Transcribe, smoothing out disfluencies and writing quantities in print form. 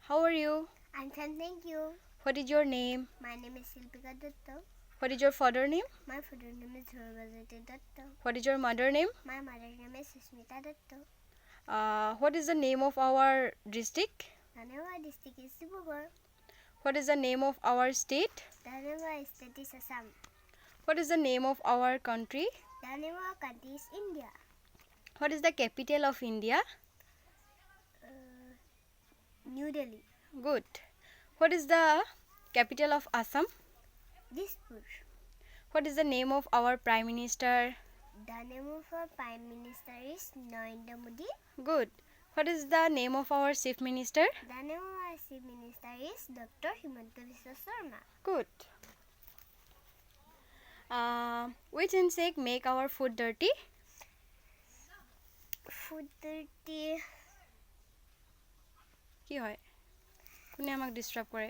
How are you? I'm fine, thank you. What is your name? My name is Silpika Dutta. What is your father name? My father name is Dhurvajyoti Dutta. What is your mother name? My mother name is Susmita Dutta. What is the name of our district? The name of our district is Dibrugarh. What is the name of our state? The name of our state is Assam. What is the name of our country? The name of our country is India. What is the capital of India? New Delhi. Good. What is the capital of Assam? Dispur. What is the name of our Prime Minister? The name of our Prime Minister is Narendra Modi. Good. What is the name of our Chief Minister? The name of our Chief Minister is Dr. Himanta Biswa Sarma. Good. Which insect make our food dirty? Food dirty. কি হয় কোনে আমাক disturb কৰে